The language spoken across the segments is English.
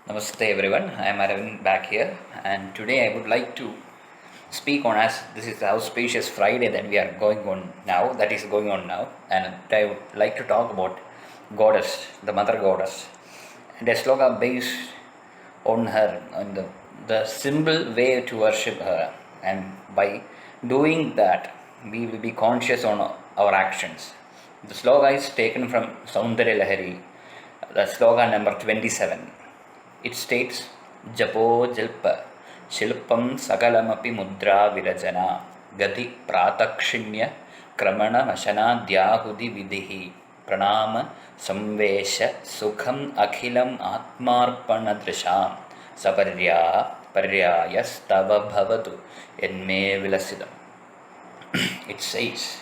Namaste everyone, I am Aravind back here, and today I would like to speak on, as this is the auspicious Friday that we are going on now, that is going on now, and I would like to talk about Goddess, the Mother Goddess, and a sloka based on her, on the simple way to worship her, and by doing that, we will be conscious on our actions. The sloka is taken from Saundarya Lahari, the sloka number 27. It states, Japo Jalpa Shilpam Sakalamapi Mudra Virajana Gati Pratakshinya Kramana Nashana Dyahudi Vidihi Pranama Samvesha Sukham Akhilam Atmarpana Drisham Saparya Stava Bhavatu Enme Vilasidam. It says,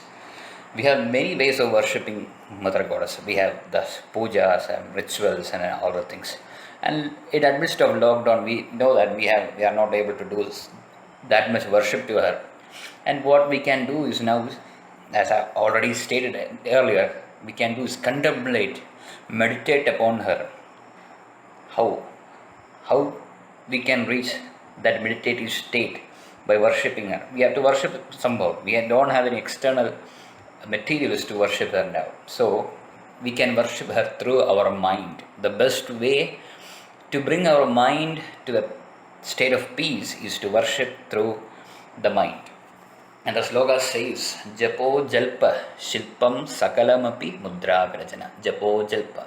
we have many ways of worshipping Mother Goddess. We have the pujas and rituals and all the things. And in the midst of lockdown, we know that we are not able to do that much worship to her. And what we can do is now, as I already stated earlier, we can do is contemplate, meditate upon her. How? How we can reach that meditative state by worshipping her? We have to worship somehow. We don't have any external materials to worship her now. So we can worship her through our mind. The best way to bring our mind to the state of peace is to worship through the mind. And the sloka says, Japo Jalpa Shilpam Sakalamapi Mudra Virajana. Japo Jalpa.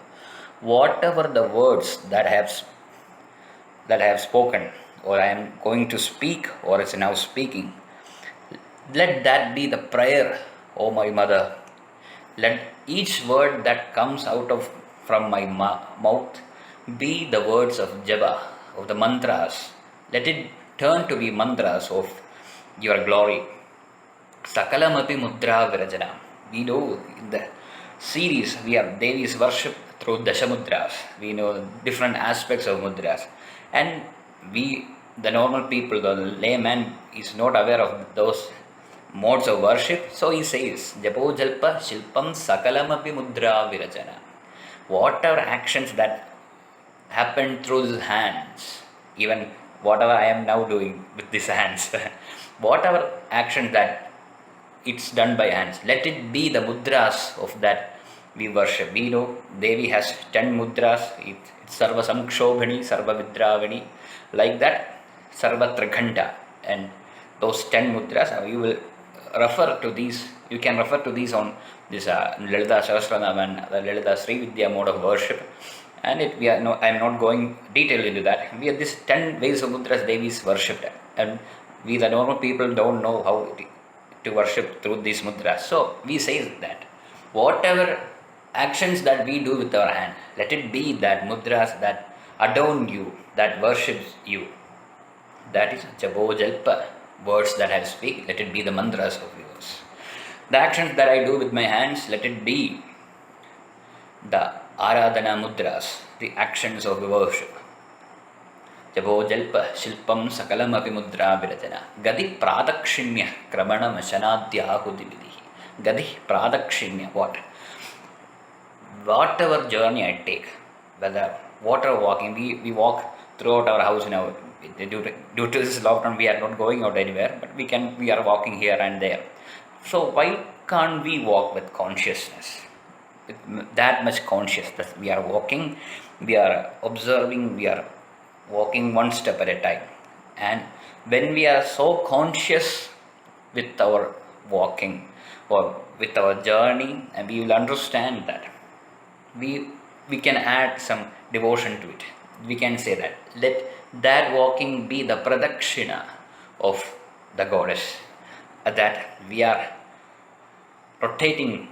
Whatever the words that I have spoken, or I am going to speak, or is now speaking, let that be the prayer, O my mother. Let each word that comes out of from my mouth be the words of japa, of the mantras. Let it turn to be mantras of your glory. Sakalamapi Mudra Virajana. We know in the series we have Devi's worship through Dashamudras. We know different aspects of mudras. And we, the normal people, the layman, is not aware of those modes of worship. So he says, Japo Jalpa Shilpam Sakalamapi Mudra Virajana. Whatever actions that happen through his hands, even whatever I am now doing with these hands, whatever actions that it's done by hands, let it be the mudras of that we worship. We know Devi has 10 mudras. It's Sarva Samkshobhani, Sarva Vidravani, like that, Sarvatra Ghanta. And those 10 mudras, you will refer to these, you can refer to these on this Lalita Sahasranam and the Lalita Sri Vidya mode of worship. And I am not going detail into that. We have these 10 ways of mudras Devi is worshipped. And we, the normal people, don't know how to worship through these mudras. So we say that whatever actions that we do with our hand, let it be that mudras that adorn you, that worships you. That is Japo Jalpa, words that I speak, let it be the mantras of yours. The actions that I do with my hands, let it be the Aradhana mudras, the actions of worship. Japo Jalpa Shilpam Sakalamapi Mudra Virajana Gadi Pradakshinya Kramana Mashanadhyahuti Vidihi. Gadi Pradakshinya, what? Whatever journey I take, whether water walking, we walk throughout our house now. Due to this lockdown, we are not going out anywhere, but we are walking here and there. So why can't we walk with consciousness? With that much consciousness, we are walking, we are observing, we are walking one step at a time. And when we are so conscious with our walking or with our journey, and we will understand that we can add some devotion to it. We can say that let that walking be the pradakshina of the goddess, that we are rotating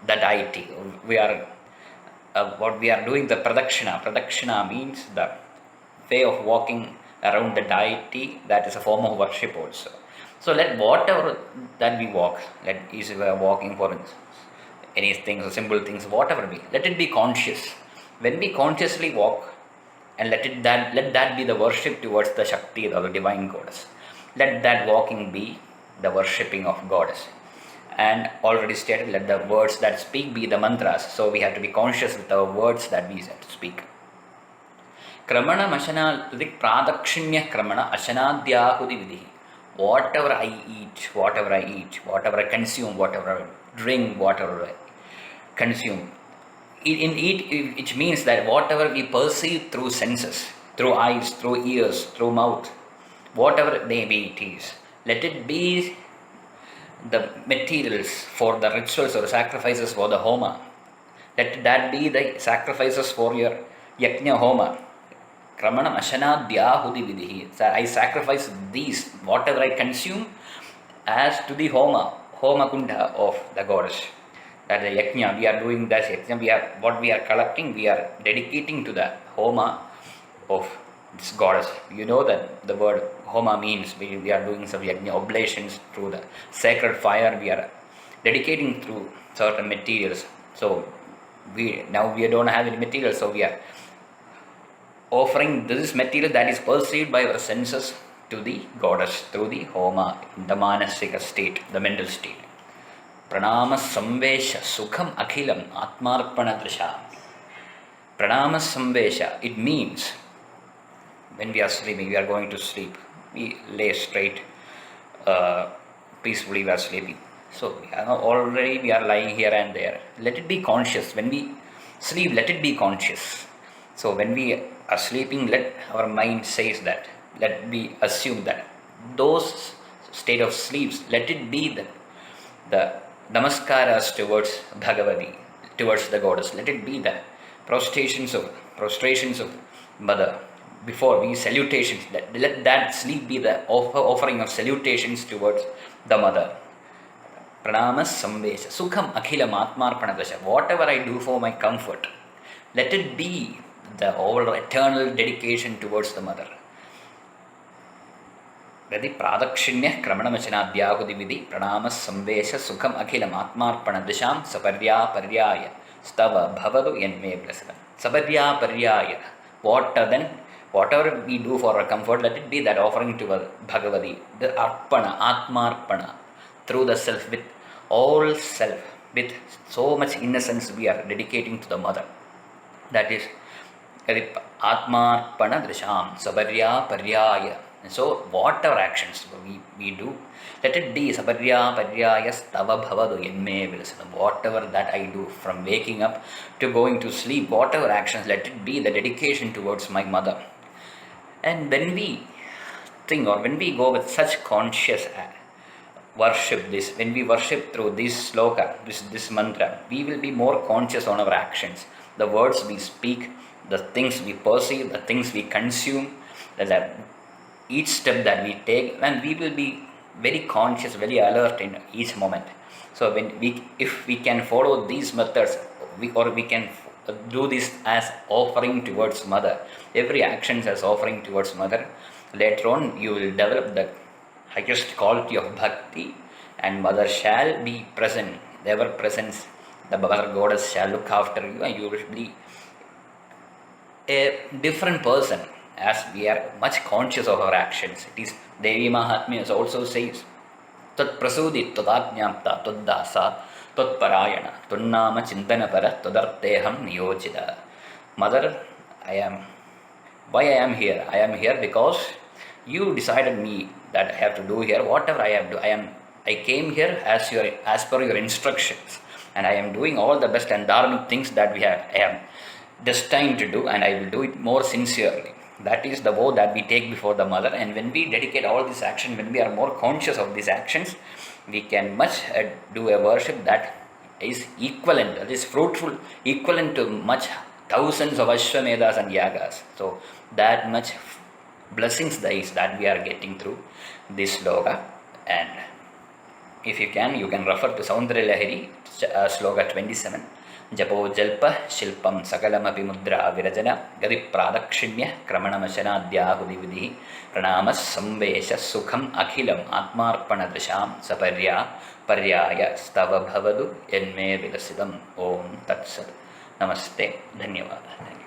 the deity. We are what we are doing, the pradakshina. Pradakshina means the way of walking around the deity. That is a form of worship also. So let whatever that we walk, let is we are walking for anything, so simple things, whatever be, let it be conscious. When we consciously walk, and let that be the worship towards the Shakti or the divine goddess. Let that walking be the worshipping of goddess. And already stated, let the words that speak be the mantras. So we have to be conscious with the words that we speak. Kramana Ashana Pradakshinya Kramana Ashanadyahuti Vidhi. Whatever I eat, whatever I consume, whatever I drink, whatever I consume. In it, it means that whatever we perceive through senses, through eyes, through ears, through mouth, whatever maybe it is, let it be the materials for the rituals or sacrifices for the Homa. Let that be the sacrifices for your Yajna Homa. Kramanam Ashanadyahuti Vidhi. I sacrifice these, whatever I consume, as to the Homa Kunda of the goddess. That the Yajna, we are doing that Yajna, what we are collecting, we are dedicating to the Homa of this goddess. You know that the word Homa means we are doing some Yajna oblations through the sacred fire, we are dedicating through certain materials. So we don't have any material, so we are offering this material that is perceived by our senses to the goddess through the Homa, the Manasika state, the mental state. Pranama Samvesha Sukham Akhilam Atmarpana Drisha. Pranama Samvesha, it means when we are sleeping, we are going to sleep, we lay straight, peacefully we are sleeping. So we are lying here and there. Let it be conscious. When we sleep, let it be conscious. So when we are sleeping, let our mind says that. Let we assume that those state of sleeps, let it be the namaskaras towards Bhagavati, towards the goddess. Let it be the prostrations of mother. Before we salutations, let that sleep be the offering of salutations towards the mother. Pranama Samvesha Sukham Akhilam Atmarpanadasha. Whatever I do for my comfort, let it be the whole eternal dedication towards the mother. Vedi Pradakshinya Kramanamachanadyahuti Vidhi Pranama Samvesha Sukham Akhilam Atmarpanadasham Saparya Paryaya Stava Bhavadu Yenme Blessed. Saparya Paryaya. Whatever we do for our comfort, let it be that offering to Bhagavati, the Arpana, Atmarpana, through the self, with all self, with so much innocence we are dedicating to the mother. That is Atmarpana Drisham, Sabarya Paryaya. And so whatever actions we do, let it be Sabarya Paryaya Stava Bhavadu Yenme Vilasanam. Whatever that I do, from waking up to going to sleep, whatever actions, let it be the dedication towards my mother. And when we think, or when we go with such conscious worship, when we worship through this sloka, this mantra, we will be more conscious on our actions, the words we speak, the things we perceive, the things we consume, each step that we take, and we will be very conscious, very alert in each moment. So if we can follow these methods, we can do this as offering towards mother, every action as offering towards mother, later on you will develop the highest quality of bhakti, and mother shall be present, ever presence, the mother goddess shall look after you, and you will be a different person as we are much conscious of our actions. It is Devi Mahatmya also says, Tat prasudi tadajñapta taddasa tatparayana tunnama chintanapara tadarteham niyojita. Mother, why I am here? I am here because you decided me that I have to do here. Whatever I have to do, I came here as per your instructions, and I am doing all the best and dharmic things that I am destined to do, and I will do it more sincerely. That is the vow that we take before the mother. And when we dedicate all this action, when we are more conscious of these actions, we can much do a worship that is equivalent, that is fruitful, equivalent to much thousands of Ashwamedas and Yagas. So that much blessings that we are getting through this sloka. And if you can refer to Saundarya Lahari, sloka 27. Japo Jalpa Shilpam Sakalamapi Mudra Virajana Gadi Pradakshinya Kramanamachanadyahuti Vidhi Pranamas Samvesha Sukham Akhilam Atmarpana Drisham Saparya Paryaya Stava Bhavadu Yenme Vilasidam Om Tatsat. Namaste. Dhanyavada.